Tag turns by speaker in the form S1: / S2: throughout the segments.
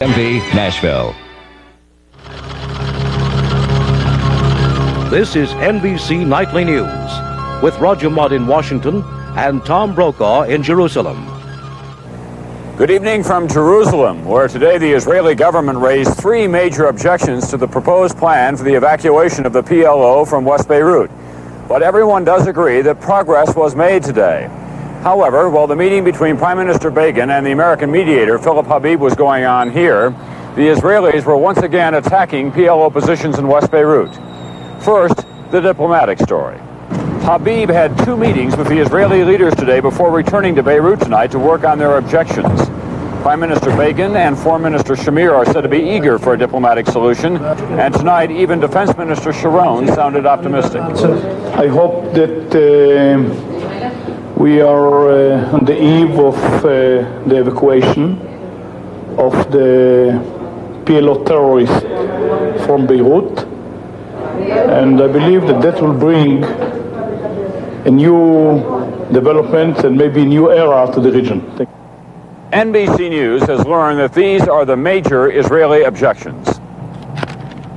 S1: MD Nashville.
S2: This is NBC Nightly News with Roger Mudd in Washington and Tom Brokaw in Jerusalem.
S3: Good evening from Jerusalem, where today the Israeli government raised three major objections to the proposed plan for the evacuation of the PLO from West Beirut. But everyone does agree that progress was made today. However, while the meeting between Prime Minister Begin and the American mediator, Philip Habib, was going on here, the Israelis were once again attacking PLO positions in West Beirut. First, the diplomatic story. Habib had two meetings with the Israeli leaders today before returning to Beirut tonight to work on their objections. Prime Minister Begin and Foreign Minister Shamir are said to be eager for a diplomatic solution, and tonight even Defense Minister Sharon sounded optimistic.
S4: I hope that we are on the eve of the evacuation of the PLO terrorists from Beirut, and I believe that that will bring a new development and maybe a new era to the region.
S3: NBC News has learned that these are the major Israeli objections.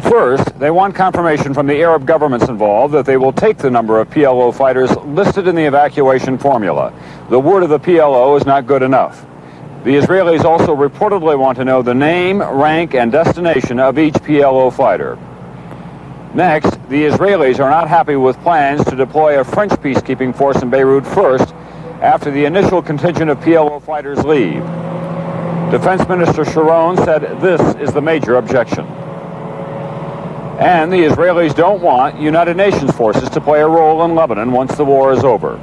S3: First, they want confirmation from the Arab governments involved that they will take the number of PLO fighters listed in the evacuation formula. The word of the PLO is not good enough. The Israelis also reportedly want to know the name, rank, and destination of each PLO fighter. Next, the Israelis are not happy with plans to deploy a French peacekeeping force in Beirut first, after the initial contingent of PLO fighters leave. Defense Minister Sharon said this is the major objection. And the Israelis don't want United Nations forces to play a role in Lebanon once the war is over.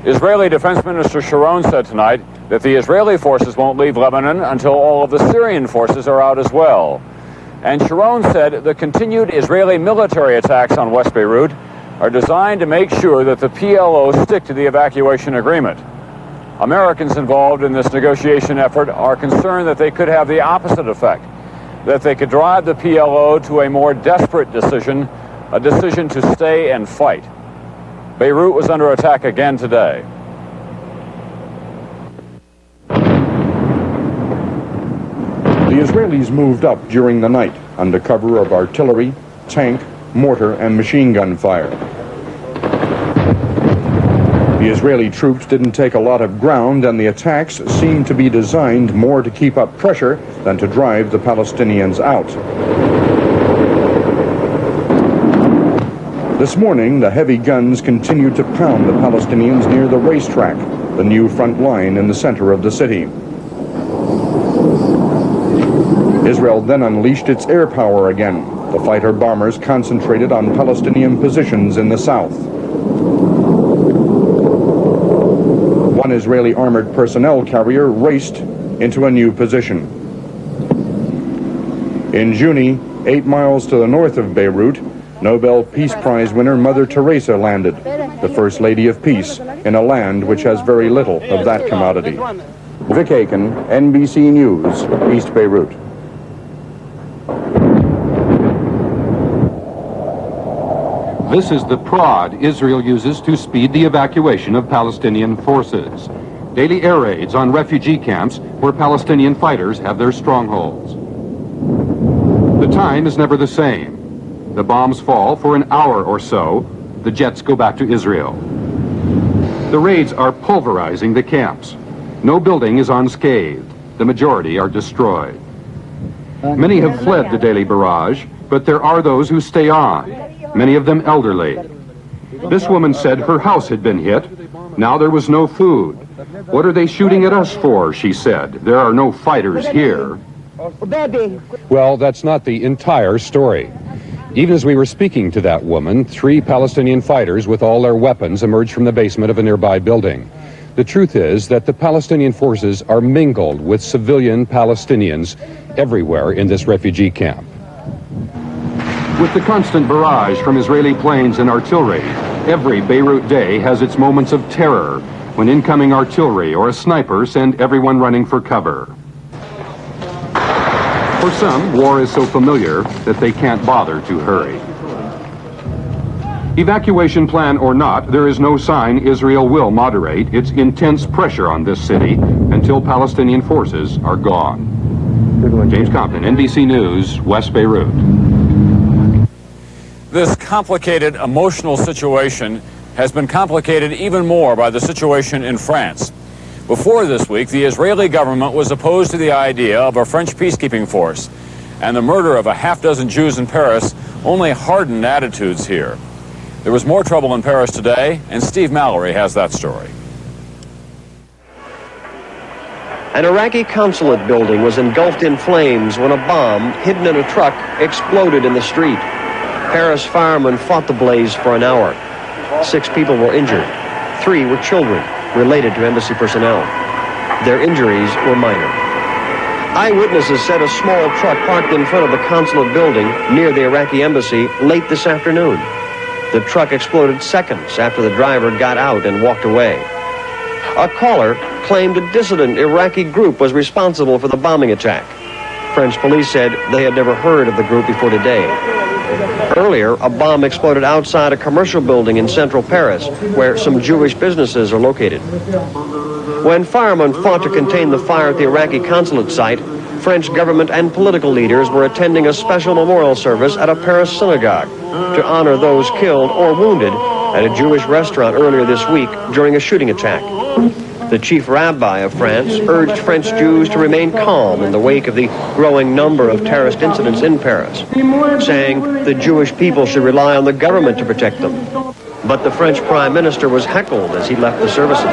S3: Israeli Defense Minister Sharon said tonight that the Israeli forces won't leave Lebanon until all of the Syrian forces are out as well. And Sharon said the continued Israeli military attacks on West Beirut are designed to make sure that the PLO stick to the evacuation agreement. Americans involved in this negotiation effort are concerned that they could have the opposite effect, that they could drive the PLO to a more desperate decision, a decision to stay and fight. Beirut was under attack again today.
S5: The Israelis moved up during the night under cover of artillery, tank, mortar, and machine gun fire. The Israeli troops didn't take a lot of ground, and the attacks seemed to be designed more to keep up pressure than to drive the Palestinians out. This morning, the heavy guns continued to pound the Palestinians near the racetrack, the new front line in the center of the city. Israel then unleashed its air power again. The fighter bombers concentrated on Palestinian positions in the south. One Israeli armored personnel carrier raced into a new position. In Juni, 8 miles to the north of Beirut, Nobel Peace Prize winner Mother Teresa landed, the First Lady of Peace, in a land which has very little of that commodity. Vic Aiken, NBC News, East Beirut.
S6: This is the prod Israel uses to speed the evacuation of Palestinian forces. Daily air raids on refugee camps where Palestinian fighters have their strongholds. The time is never the same. The bombs fall for an hour or so. The jets go back to Israel. The raids are pulverizing the camps. No building is unscathed. The majority are destroyed. Many have fled the daily barrage, but there are those who stay on, many of them elderly. This woman said her house had been hit. Now there was no food. What are they shooting at us for, she said. There are no fighters here.
S7: Well, that's not the entire story. Even as we were speaking to that woman, 3 Palestinian fighters with all their weapons emerged from the basement of a nearby building. The truth is that the Palestinian forces are mingled with civilian Palestinians everywhere in this refugee camp.
S6: With the constant barrage from Israeli planes and artillery, every Beirut day has its moments of terror when incoming artillery or a sniper send everyone running for cover. For some, war is so familiar that they can't bother to hurry. Evacuation plan or not, there is no sign Israel will moderate its intense pressure on this city until Palestinian forces are gone. James Compton, NBC News, West Beirut.
S3: This complicated emotional situation has been complicated even more by the situation in France. Before this week, the Israeli government was opposed to the idea of a French peacekeeping force, and the murder of a half-dozen Jews in Paris only hardened attitudes here. There was more trouble in Paris today, and Steve Mallory has that story.
S1: An Iraqi consulate building was engulfed in flames when a bomb, hidden in a truck, exploded in the street. Paris firemen fought the blaze for an hour. 6 people were injured. 3 were children related to embassy personnel. Their injuries were minor. Eyewitnesses said a small truck parked in front of the consulate building near the Iraqi embassy late this afternoon. The truck exploded seconds after the driver got out and walked away. A caller claimed a dissident Iraqi group was responsible for the bombing attack. French police said they had never heard of the group before today. Earlier, a bomb exploded outside a commercial building in central Paris, where some Jewish businesses are located. When firemen fought to contain the fire at the Iraqi consulate site, French government and political leaders were attending a special memorial service at a Paris synagogue to honor those killed or wounded at a Jewish restaurant earlier this week during a shooting attack. The chief rabbi of France urged French Jews to remain calm in the wake of the growing number of terrorist incidents in Paris, saying the Jewish people should rely on the government to protect them. But the French prime minister was heckled as he left the services.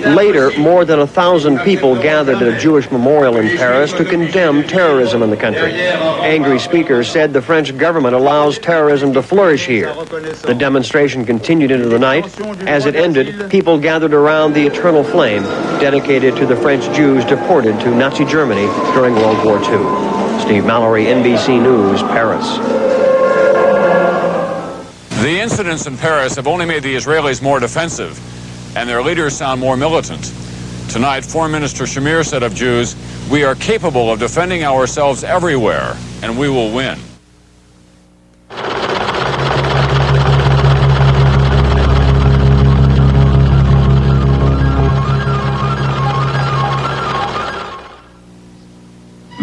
S1: Later, more than 1,000 people gathered at a Jewish memorial in Paris to condemn terrorism in the country. Angry speakers said the French government allows terrorism to flourish here. The demonstration continued into the night. As it ended, people gathered around the eternal flame dedicated to the French Jews deported to Nazi Germany during World War II. Steve Mallory, NBC News, Paris.
S3: The incidents in Paris have only made the Israelis more defensive, and their leaders sound more militant. Tonight, Foreign Minister Shamir said of Jews, "We are capable of defending ourselves everywhere, and we will win."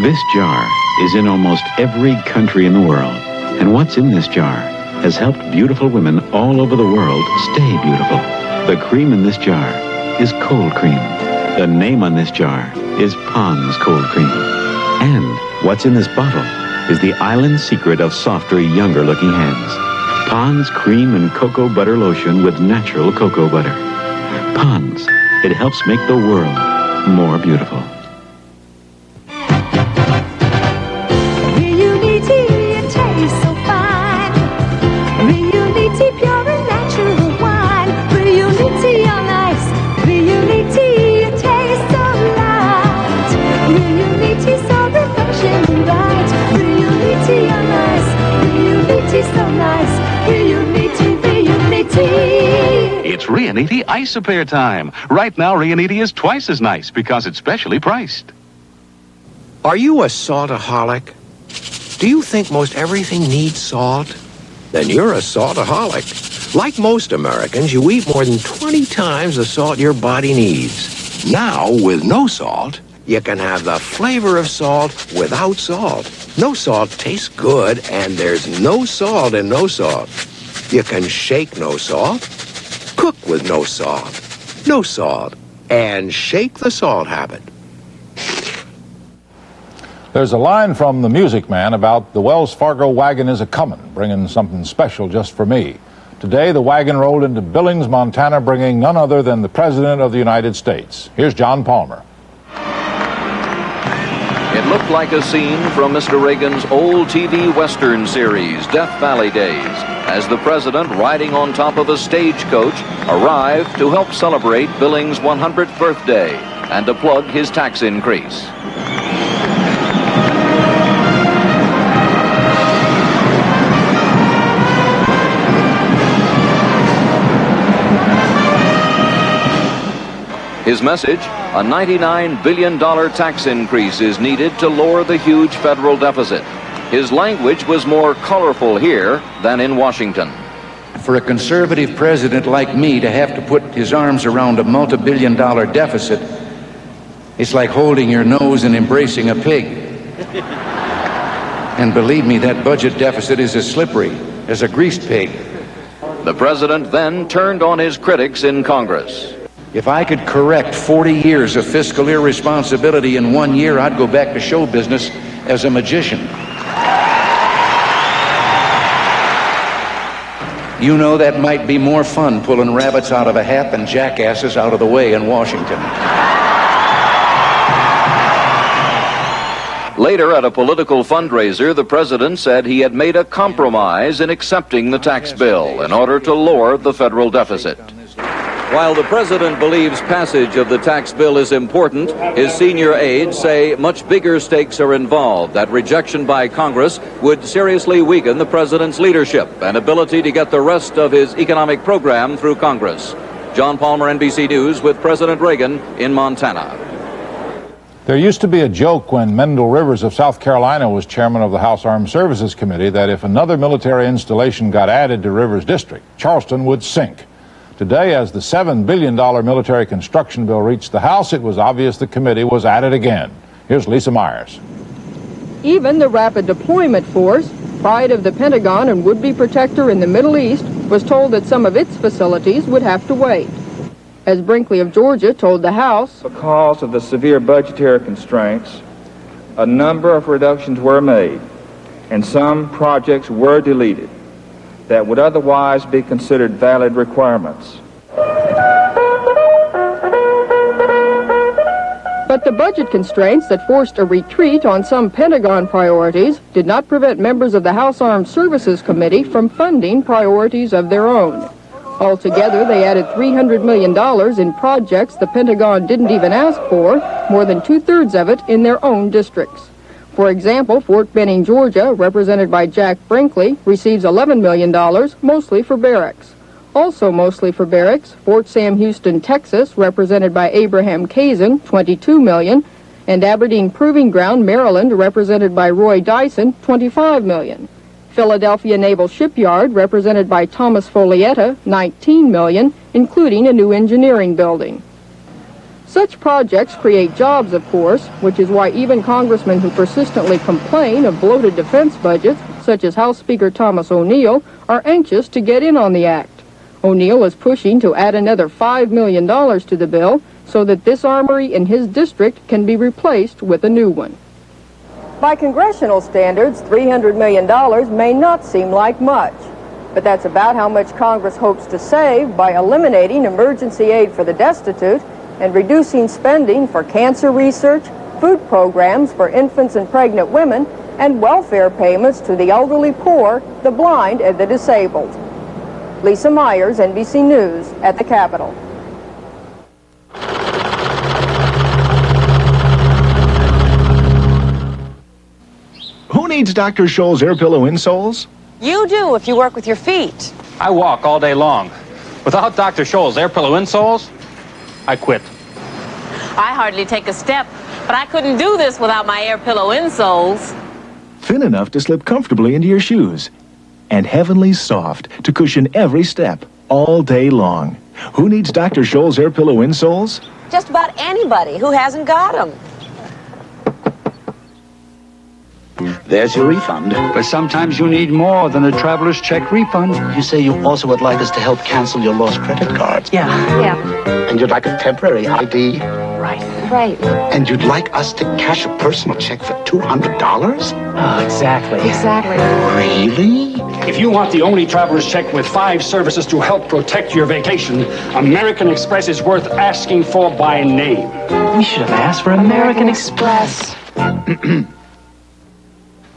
S8: This jar is in almost every country in the world, and what's in this jar has helped beautiful women all over the world stay beautiful. The cream in this jar is cold cream. The name on this jar is Pond's Cold Cream. And what's in this bottle is the island secret of softer, younger-looking hands. Pond's Cream and Cocoa Butter Lotion with natural cocoa butter. Pond's. It helps make the world more beautiful.
S9: It's Riunite Isopair time. Right now, Riunite is twice as nice because it's specially priced.
S10: Are you a saltaholic? Do you think most everything needs salt? Then you're a saltaholic. Like most Americans, you eat more than 20 times the salt your body needs. Now, with no salt, you can have the flavor of salt without salt. No salt tastes good, and there's no salt in no salt. You can shake no salt, cook with no salt, and shake the salt habit.
S11: There's a line from the Music Man about the Wells Fargo wagon is a-comin', bringing something special just for me. Today, the wagon rolled into Billings, Montana, bringing none other than the President of the United States. Here's John Palmer.
S12: It looked like a scene from Mr. Reagan's old TV Western series, Death Valley Days, as the president, riding on top of a stagecoach, arrived to help celebrate Billings' 100th birthday and to plug his tax increase. His message, a $99 billion tax increase is needed to lower the huge federal deficit. His language was more colorful here than in Washington.
S13: For a conservative president like me to have to put his arms around a multi-billion-dollar deficit It's like holding your nose and embracing a pig. And believe me, that budget deficit is as slippery as a greased pig.
S12: The president then turned on his critics in Congress.
S13: If I could correct 40 years of fiscal irresponsibility in 1 year, I'd go back to show business as a magician. You know, that might be more fun pulling rabbits out of a hat than jackasses out of the way in Washington.
S12: Later, at a political fundraiser, the president said he had made a compromise in accepting the tax bill in order to lower the federal deficit. While the president believes passage of the tax bill is important, his senior aides say much bigger stakes are involved, that rejection by Congress would seriously weaken the president's leadership and ability to get the rest of his economic program through Congress. John Palmer, NBC News, with President Reagan in Montana.
S11: There used to be a joke when Mendel Rivers of South Carolina was chairman of the House Armed Services Committee that if another military installation got added to Rivers' district, Charleston would sink. Today, as the $7 billion military construction bill reached the House, it was obvious the committee was at it again. Here's Lisa Myers.
S14: Even the Rapid Deployment Force, pride of the Pentagon and would-be protector in the Middle East, was told that some of its facilities would have to wait. As Brinkley of Georgia told the House,
S15: because of the severe budgetary constraints, a number of reductions were made, and some projects were deleted that would otherwise be considered valid requirements.
S14: But the budget constraints that forced a retreat on some Pentagon priorities did not prevent members of the House Armed Services Committee from funding priorities of their own. Altogether, they added $300 million in projects the Pentagon didn't even ask for, more than two-thirds of it in their own districts. For example, Fort Benning, Georgia, represented by Jack Brinkley, receives $11 million, mostly for barracks. Also mostly for barracks, Fort Sam Houston, Texas, represented by Abraham Kazin, $22 million, and Aberdeen Proving Ground, Maryland, represented by Roy Dyson, $25 million. Philadelphia Naval Shipyard, represented by Thomas Follietta, $19 million, including a new engineering building. Such projects create jobs, of course, which is why even congressmen who persistently complain of bloated defense budgets, such as House Speaker Thomas O'Neill, are anxious to get in on the act. O'Neill is pushing to add another $5 million to the bill so that this armory in his district can be replaced with a new one. By congressional standards, $300 million may not seem like much, but that's about how much Congress hopes to save by eliminating emergency aid for the destitute and reducing spending for cancer research, food programs for infants and pregnant women, and welfare payments to the elderly poor, the blind, and the disabled. Lisa Myers, NBC News, at the Capitol.
S16: Who needs Dr. Scholl's air pillow insoles?
S17: You do if you work with your feet.
S18: I walk all day long. Without Dr. Scholl's air pillow insoles, I quit.
S17: I hardly take a step, but I couldn't do this without my air pillow insoles.
S16: Thin enough to slip comfortably into your shoes. And heavenly soft to cushion every step all day long. Who needs Dr. Scholl's air pillow insoles?
S17: Just about anybody who hasn't got them.
S19: There's your refund. But sometimes you need more than a traveler's check refund. You say you also would like us to help cancel your lost credit cards.
S17: Yeah.
S19: And you'd like a temporary ID.
S17: Right.
S19: And you'd like us to cash a personal check for $200?
S18: Oh, exactly.
S19: Really?
S18: If you want the only traveler's check with 5 services to help protect your vacation, American Express is worth asking for by name.
S17: We should have asked for American Express.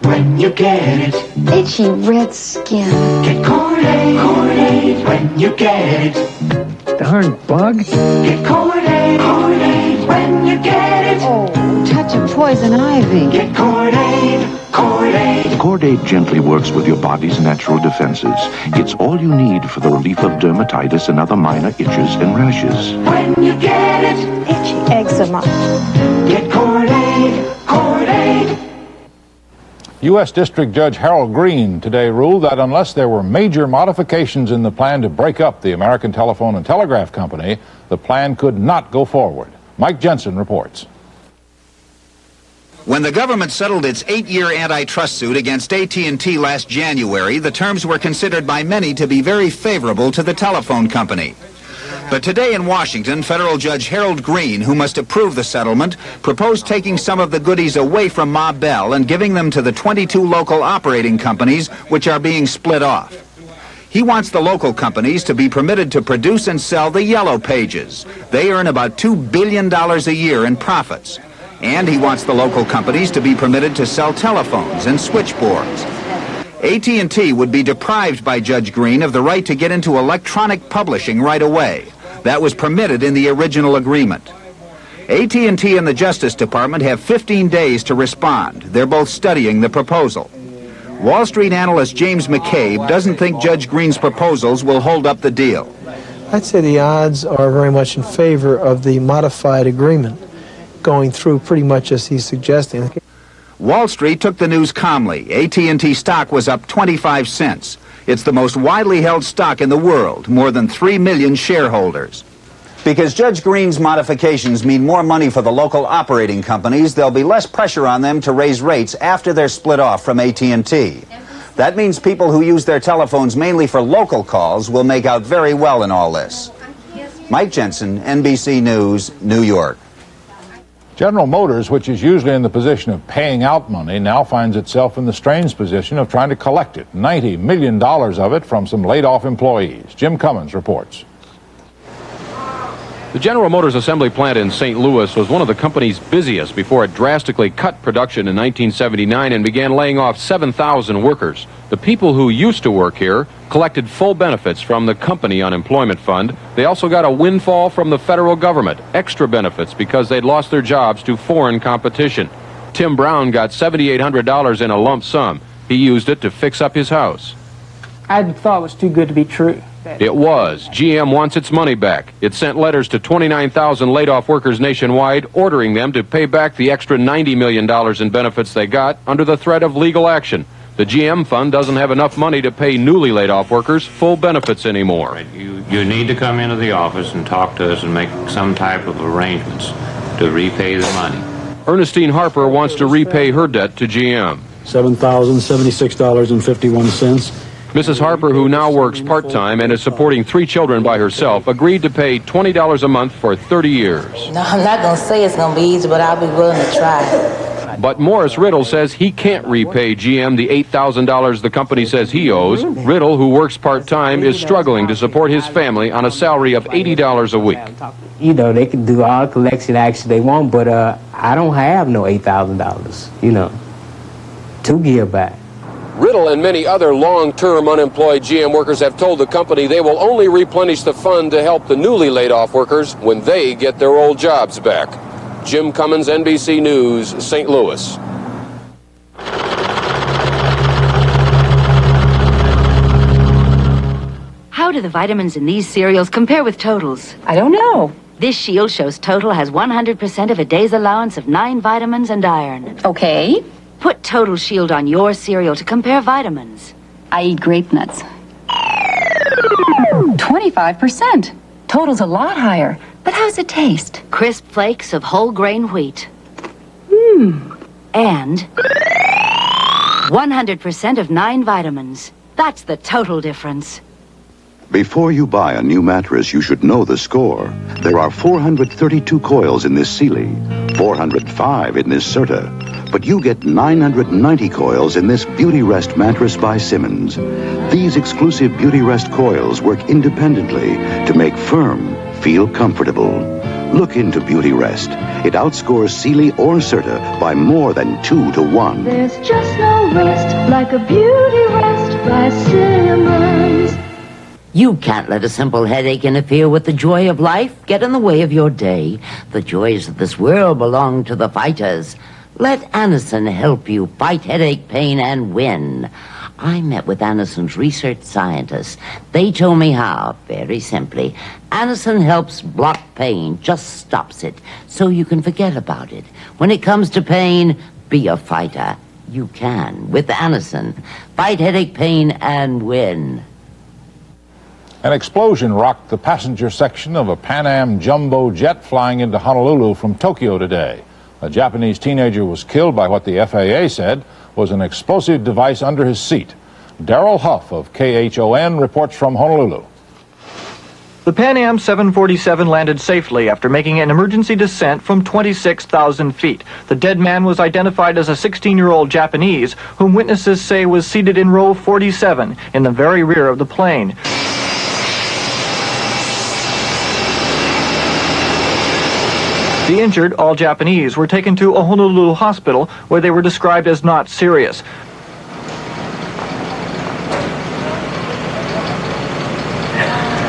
S20: When you get it,
S21: itchy red skin.
S20: Get Cordaid when you get it.
S18: Darn bug.
S20: Get Cordaid when you get it.
S21: Oh, touch of poison ivy.
S20: Get Cordaid.
S22: Cordaid gently works with your body's natural defenses. It's all you need for the relief of dermatitis and other minor itches and rashes.
S20: When you get it,
S21: itchy eczema.
S20: Get Cordaid.
S11: U.S. District Judge Harold Green today ruled that unless there were major modifications in the plan to break up the American Telephone and Telegraph Company, the plan could not go forward. Mike Jensen reports.
S2: When the government settled its 8-year antitrust suit against AT&T last January, the terms were considered by many to be very favorable to the telephone company. But today in Washington, federal judge Harold Green, who must approve the settlement, proposed taking some of the goodies away from Ma Bell and giving them to the 22 local operating companies, which are being split off. He wants the local companies to be permitted to produce and sell the Yellow Pages. They earn about $2 billion a year in profits. And he wants the local companies to be permitted to sell telephones and switchboards. AT&T would be deprived by Judge Green of the right to get into electronic publishing right away. That was permitted in the original agreement. AT&T and the Justice Department have 15 days to respond. They're both studying the proposal. Wall Street analyst James McCabe doesn't think Judge Green's proposals will hold up the deal.
S4: I'd say the odds are very much in favor of the modified agreement going through pretty much as he's suggesting.
S2: Wall Street took the news calmly. AT&T stock was up 25 cents. It's the most widely held stock in the world, more than 3 million shareholders. Because Judge Green's modifications mean more money for the local operating companies, there'll be less pressure on them to raise rates after they're split off from AT&T. That means people who use their telephones mainly for local calls will make out very well in all this. Mike Jensen, NBC News, New York.
S11: General Motors, which is usually in the position of paying out money, now finds itself in the strange position of trying to collect it, $90 million of it from some laid-off employees. Jim Cummins reports.
S23: The General Motors assembly plant in St. Louis was one of the company's busiest before it drastically cut production in 1979 and began laying off 7,000 workers. The people who used to work here collected full benefits from the company unemployment fund. They also got a windfall from the federal government, extra benefits because they'd lost their jobs to foreign competition. Tim Brown got $7,800 in a lump sum. He used it to fix up his house.
S24: I thought it was too good to be true.
S23: It was. GM wants its money back. It sent letters to 29,000 laid-off workers nationwide, ordering them to pay back the extra $90 million in benefits they got under the threat of legal action. The GM fund doesn't have enough money to pay newly laid-off workers full benefits anymore.
S25: You need to come into the office and talk to us and make some type of arrangements to repay the money.
S23: Ernestine Harper wants to repay her debt to GM.
S18: $7,076.51.
S23: Mrs. Harper, who now works part-time and is supporting 3 children by herself, agreed to pay $20 a month for 30 years.
S26: No, I'm not going to say it's going to be easy, but I'll be willing to try.
S23: But Morris Riddle says he can't repay GM the $8,000 the company says he owes. Riddle, who works part-time, is struggling to support his family on a salary of $80 a week.
S24: You know, they can do all the collection action they want, but I don't have no $8,000, to give back.
S23: Riddle and many other long-term unemployed GM workers have told the company they will only replenish the fund to help the newly laid-off workers when they get their old jobs back. Jim Cummins, NBC News, St. Louis.
S27: How do the vitamins in these cereals compare with Total's?
S21: I don't know.
S27: This shield shows Total has 100% of a day's allowance of 9 vitamins and iron.
S21: Okay.
S27: Put Total Shield on your cereal to compare vitamins.
S21: I eat grape nuts. 25%. Total's a lot higher. But how's it taste?
S27: Crisp flakes of whole grain wheat. And 100% of 9 vitamins. That's the total difference.
S22: Before you buy a new mattress, you should know the score. There are 432 coils in this Sealy, 405 in this Serta, but you get 990 coils in this Beauty Rest mattress by Simmons. These exclusive Beauty Rest coils work independently to make firm feel comfortable. Look into Beauty Rest. It outscores Sealy or Serta by more than 2 to 1.
S20: There's just no rest like a Beauty Rest by Simmons.
S28: You can't let a simple headache interfere with the joy of life, get in the way of your day. The joys of this world belong to the fighters. Let Anacin help you fight headache pain and win. I met with Anacin's research scientists. They told me how, very simply. Anacin helps block pain, just stops it, so you can forget about it. When it comes to pain, be a fighter. You can, with Anacin. Fight headache pain and win.
S11: An explosion rocked the passenger section of a Pan Am jumbo jet flying into Honolulu from Tokyo today. A Japanese teenager was killed by what the FAA said was an explosive device under his seat. Daryl Huff of KHON reports from Honolulu.
S1: The Pan Am 747 landed safely after making an emergency descent from 26,000 feet. The dead man was identified as a 16-year-old Japanese, whom witnesses say was seated in row 47 in the very rear of the plane. The injured, all Japanese, were taken to a Honolulu hospital where they were described as not serious.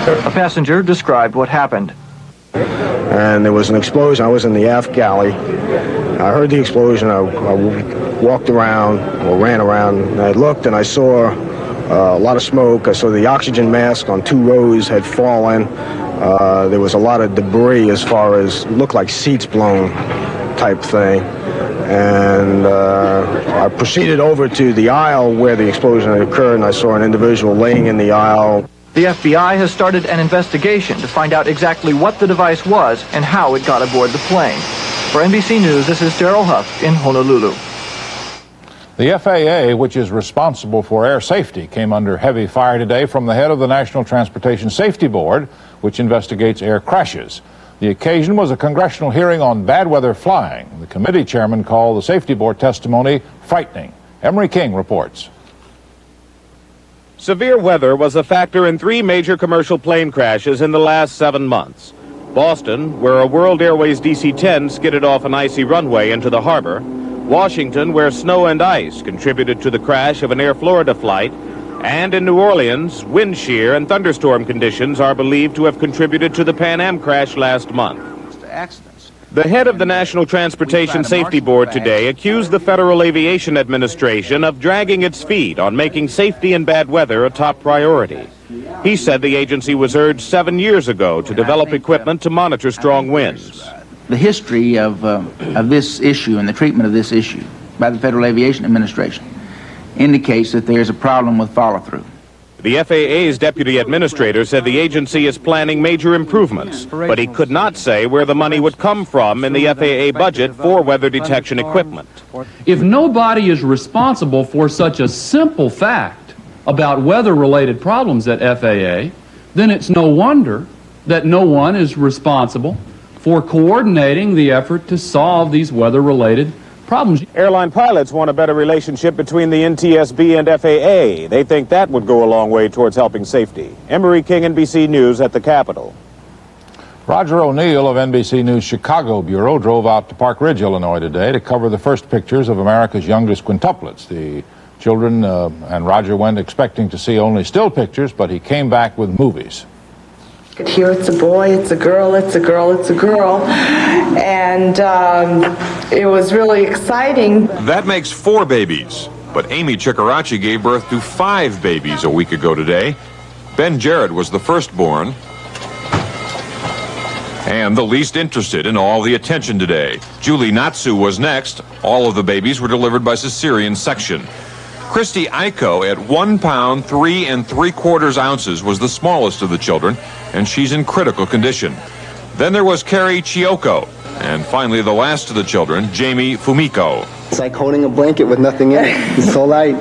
S1: A passenger described what happened.
S3: And there was an explosion. I was in the aft galley. I heard the explosion. I walked around, or ran around, and I looked and I saw a lot of smoke. I saw the oxygen mask on 2 rows had fallen. There was a lot of debris as far as, looked like seats blown type thing. And I proceeded over to the aisle where the explosion had occurred, and I saw an individual laying in the aisle.
S1: The FBI has started an investigation to find out exactly what the device was and how it got aboard the plane. For NBC News, this is Daryl Huff in Honolulu.
S11: The FAA, which is responsible for air safety, came under heavy fire today from the head of the National Transportation Safety Board, which investigates air crashes. The occasion was a congressional hearing on bad weather flying. The committee chairman called the Safety Board testimony frightening. Emery King reports.
S5: Severe weather was a factor in 3 major commercial plane crashes in the last 7 months. Boston, where a World Airways DC-10 skidded off an icy runway into the harbor. Washington, where snow and ice contributed to the crash of an Air Florida flight. And in New Orleans, wind shear and thunderstorm conditions are believed to have contributed to the Pan Am crash last month. The head of the National Transportation Safety Board today accused the Federal Aviation Administration of dragging its feet on making safety in bad weather a top priority. He said the agency was urged 7 years ago to develop equipment to monitor strong winds.
S6: The history of this issue and the treatment of this issue by the Federal Aviation Administration indicates that there's a problem with follow-through.
S5: The FAA's deputy administrator said the agency is planning major improvements, but he could not say where the money would come from in the FAA budget for weather detection equipment.
S7: If nobody is responsible for such a simple fact about weather-related problems at FAA, then it's no wonder that no one is responsible for coordinating the effort to solve these weather-related problems.
S5: Airline pilots want a better relationship between the NTSB and FAA. They think that would go a long way towards helping safety. Emery King, NBC News at the Capitol.
S11: Roger O'Neill of NBC News Chicago Bureau drove out to Park Ridge, Illinois today to cover the first pictures of America's youngest quintuplets. The children and Roger went expecting to see only still pictures, but he came back with movies.
S8: Here it's a boy, it's a girl, it's a girl, it's a girl. And it was really exciting.
S9: That makes 4 babies. But Amy Chikarachi gave birth to 5 babies a week ago today. Ben Jared was the firstborn and the least interested in all the attention today. Julie Natsu was next. All of the babies were delivered by cesarean section. Christy Aiko at 1 pound 3 3/4 ounces was the smallest of the children, and she's in critical condition. Then there was Carrie Chioko, and finally the last of the children, Jamie Fumiko.
S10: It's like holding a blanket with nothing in it. It's so light.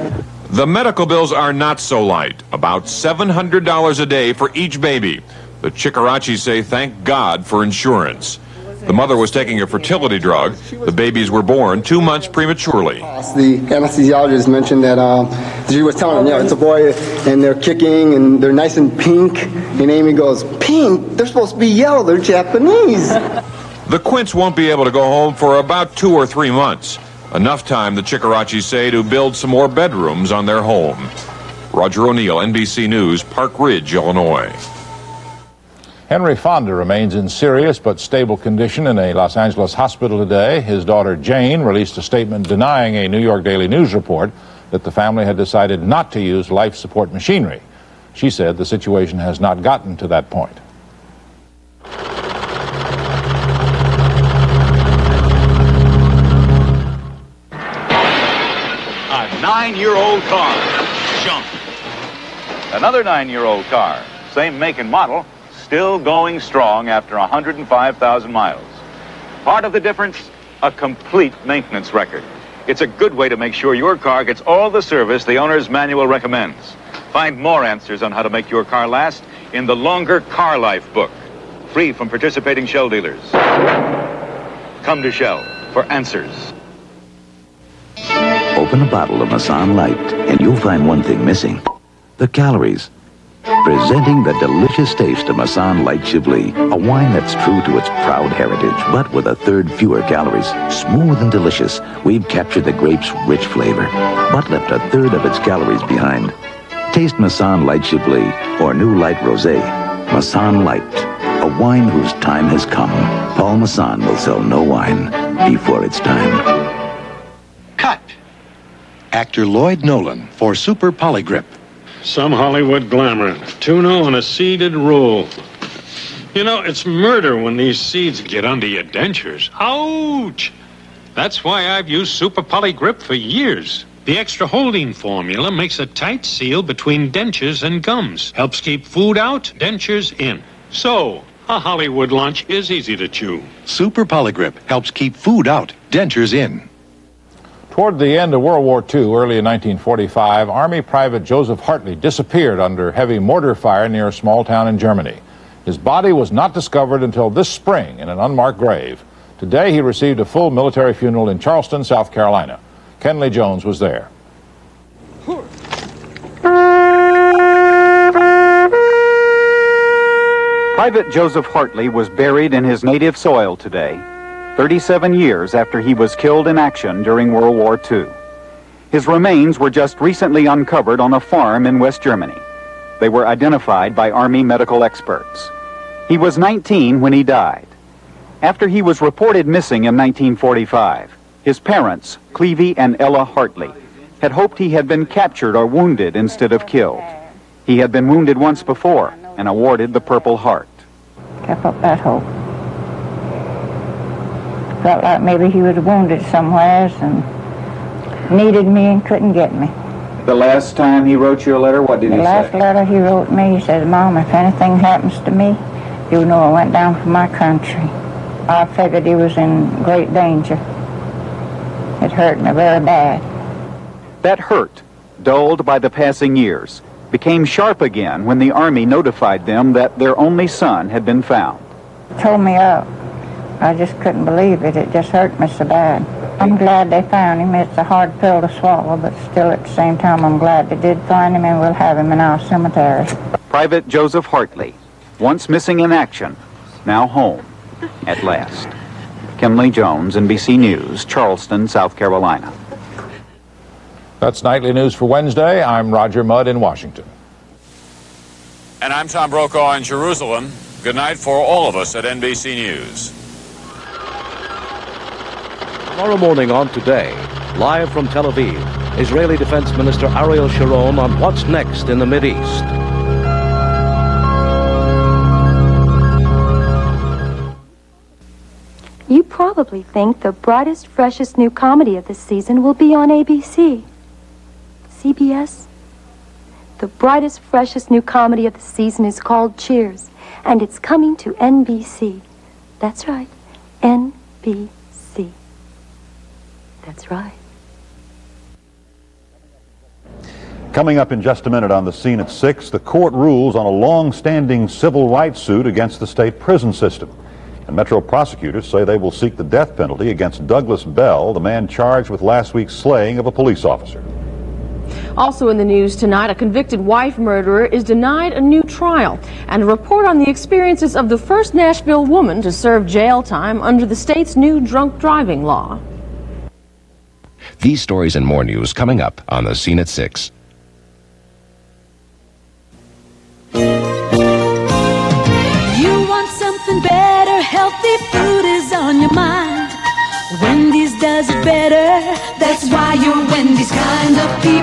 S9: The medical bills are not so light, about $700 a day for each baby. The Chikarachis say thank God for insurance. The mother was taking a fertility drug. The babies were born 2 months prematurely.
S10: The anesthesiologist mentioned that she was telling them, it's a boy, and they're kicking, and they're nice and pink. And Amy goes, pink? They're supposed to be yellow. They're Japanese.
S9: The Quints won't be able to go home for about 2 or 3 months. Enough time, the Chikarachis say, to build some more bedrooms on their home. Roger O'Neill, NBC News, Park Ridge, Illinois.
S11: Henry Fonda remains in serious but stable condition in a Los Angeles hospital today. His daughter Jane released a statement denying a New York Daily News report that the family had decided not to use life support machinery. She said the situation has not gotten to that point.
S29: A 9-year-old car jumped. Another 9-year-old car, same make and model, still going strong after 105,000 miles. Part of the difference, a complete maintenance record. It's a good way to make sure your car gets all the service the owner's manual recommends. Find more answers on how to make your car last in the Longer Car Life book, free from participating Shell dealers. Come to Shell for answers.
S22: Open a bottle of Masson Light, and you'll find one thing missing: the calories. Presenting the delicious taste of Masson Light Chablis, a wine that's true to its proud heritage, but with a third fewer calories. Smooth and delicious, we've captured the grape's rich flavor, but left a third of its calories behind. Taste Masson Light Chablis or New Light Rosé. Masson Light, a wine whose time has come. Paul Masson will sell no wine before its time.
S2: Cut. Actor Lloyd Nolan for Super Polygrip.
S18: Some Hollywood glamour. Tuna on a seeded roll. You know, it's murder when these seeds get under your dentures. Ouch! That's why I've used Super Polygrip for years. The extra holding formula makes a tight seal between dentures and gums. Helps keep food out, dentures in. So, a Hollywood lunch is easy to chew.
S2: Super Polygrip helps keep food out, dentures in.
S11: Toward the end of World War II, early in 1945, Army Private Joseph Hartley disappeared under heavy mortar fire near a small town in Germany. His body was not discovered until this spring in an unmarked grave. Today, he received a full military funeral in Charleston, South Carolina. Kenley Jones was there.
S4: Private Joseph Hartley was buried in his native soil today, 37 years after he was killed in action during World War II. His remains were just recently uncovered on a farm in West Germany. They were identified by Army medical experts. He was 19 when he died. After he was reported missing in 1945, his parents, Clevie and Ella Hartley, had hoped he had been captured or wounded instead of killed. He had been wounded once before and awarded the Purple Heart.
S12: Kept up that hope. Felt like maybe he was wounded somewhere and needed me and couldn't get me.
S4: The last time he wrote you a letter, what did he say?
S12: The last letter he wrote me, he said, "Mom, if anything happens to me, you know I went down for my country." I figured he was in great danger. It hurt me very bad.
S4: That hurt, dulled by the passing years, became sharp again when the Army notified them that their only son had been found.
S12: It tore me up. I just couldn't believe it. It just hurt me so bad. I'm glad they found him. It's a hard pill to swallow, but still at the same time I'm glad they did find him, and we'll have him in our cemetery.
S4: Private Joseph Hartley, once missing in action, now home at last. Kenley Jones, NBC News, Charleston, South Carolina.
S11: That's Nightly News for Wednesday. I'm Roger Mudd in Washington.
S9: And I'm Tom Brokaw in Jerusalem. Good night for all of us at NBC News.
S13: Tomorrow morning on Today, live from Tel Aviv, Israeli Defense Minister Ariel Sharon on what's next in the Mideast.
S14: You probably think the brightest, freshest new comedy of the season will be on ABC. CBS? The brightest, freshest new comedy of the season is called Cheers, and it's coming to NBC. That's right, NBC. That's right.
S15: Coming up in just a minute on The Scene at 6, the court rules on a long-standing civil rights suit against the state prison system. And Metro prosecutors say they will seek the death penalty against Douglas Bell, the man charged with last week's slaying of a police officer.
S16: Also in the news tonight, a convicted wife murderer is denied a new trial, and a report on the experiences of the first Nashville woman to serve jail time under the state's new drunk driving law.
S17: These stories and more news coming up on The Scene at 6.
S19: You want something better, healthy food is on your mind. Wendy's does it better, that's why you're Wendy's kind of people.